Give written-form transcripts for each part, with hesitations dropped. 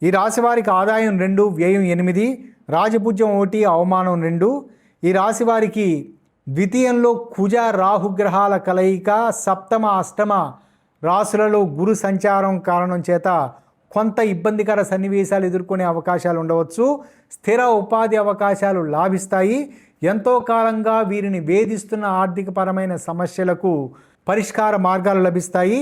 ఈ రాశి వారికి ఆదాయం 2, వ్యయం 8, రాజపూజ్యం 1, అవమానం 2. ఈ రాశి వారికి ద్వితీయంలో కుజ రాహుగ్రహాల కలయిక, సప్తమ అష్టమ రాశులలో గురు సంచారం కారణం చేత కొంత ఇబ్బందికర సన్నివేశాలు ఎదుర్కొనే అవకాశాలు ఉండవచ్చు. స్థిర ఉపాధి అవకాశాలు లాభిస్తాయి. ఎంతో కాలంగా వీరిని వేధిస్తున్న ఆర్థికపరమైన సమస్యలకు పరిష్కార మార్గాలు లభిస్తాయి.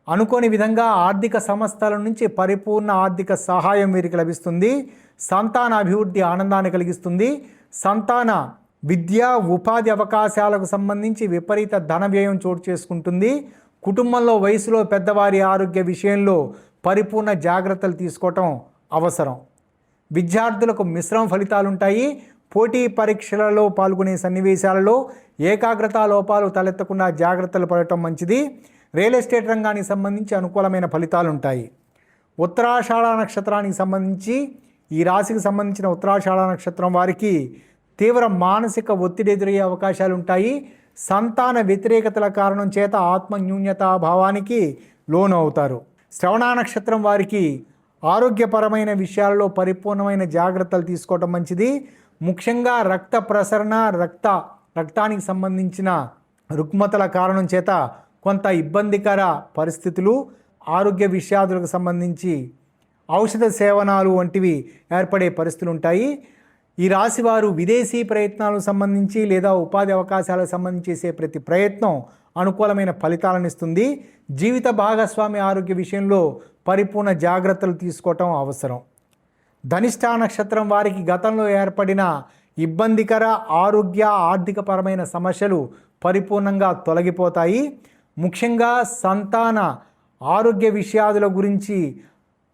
అనుకోని విధంగా ఆర్థిక సంస్థల నుంచి పరిపూర్ణ ఆర్థిక సహాయం వీరికి లభిస్తుంది. సంతాన అభివృద్ధి ఆనందాన్ని కలిగిస్తుంది. సంతాన విద్య ఉపాధి అవకాశాలకు సంబంధించి విపరీత ధన వ్యయం చోటు చేసుకుంటుంది. కుటుంబంలో వయసులో పెద్దవారి ఆరోగ్య విషయంలో పరిపూర్ణ జాగ్రత్తలు తీసుకోవటం అవసరం. విద్యార్థులకు మిశ్రమ ఫలితాలు ఉంటాయి. పోటీ పరీక్షలలో పాల్గొనే సన్నివేశాలలో ఏకాగ్రతా లోపాలు తలెత్తకుండా జాగ్రత్తలు పడటం మంచిది. రియల్ ఎస్టేట్ రంగానికి సంబంధించి అనుకూలమైన ఫలితాలు ఉంటాయి. ఉత్తరాషాఢ నక్షత్రానికి సంబంధించి ఈ రాశికి సంబంధించిన ఉత్తరాషాఢ నక్షత్రం వారికి తీవ్ర మానసిక ఒత్తిడి ఎదురయ్యే అవకాశాలు ఉంటాయి. సంతాన వ్యతిరేకతల కారణం చేత ఆత్మన్యూన్యతా భావానికి లోను అవుతారు. శ్రవణ నక్షత్రం వారికి ఆరోగ్యపరమైన విషయాలలో పరిపూర్ణమైన జాగ్రత్తలు తీసుకోవటం మంచిది. ముఖ్యంగా రక్త ప్రసరణ రక్తానికి సంబంధించిన రుగ్మతల కారణం చేత కొంత ఇబ్బందికర పరిస్థితులు, ఆరోగ్య విషయాదులకు సంబంధించి ఔషధ సేవనాలు వంటివి ఏర్పడే పరిస్థితులు ఉంటాయి. ఈ రాశి వారు విదేశీ ప్రయత్నాలకు సంబంధించి లేదా ఉపాధి అవకాశాలకు సంబంధించి చేసే ప్రతి ప్రయత్నం అనుకూలమైన ఫలితాలను ఇస్తుంది. జీవిత భాగస్వామి ఆరోగ్య విషయంలో పరిపూర్ణ జాగ్రత్తలు తీసుకోవటం అవసరం. ధనిష్ఠ నక్షత్రం వారికి గతంలో ఏర్పడిన ఇబ్బందికర ఆరోగ్య ఆర్థికపరమైన సమస్యలు పరిపూర్ణంగా తొలగిపోతాయి. ముఖ్యంగా సంతాన ఆరోగ్య విషయాదుల గురించి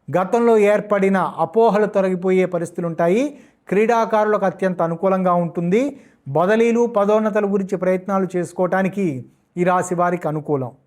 గతంలో ఏర్పడిన అపోహలు తొలగిపోయే పరిస్థితులు ఉంటాయి. క్రీడాకారులకు అత్యంత అనుకూలంగా ఉంటుంది. బదిలీలు పదోన్నతుల గురించి ప్రయత్నాలు చేసుకోవటానికి ఈ రాశి వారికి అనుకూలం.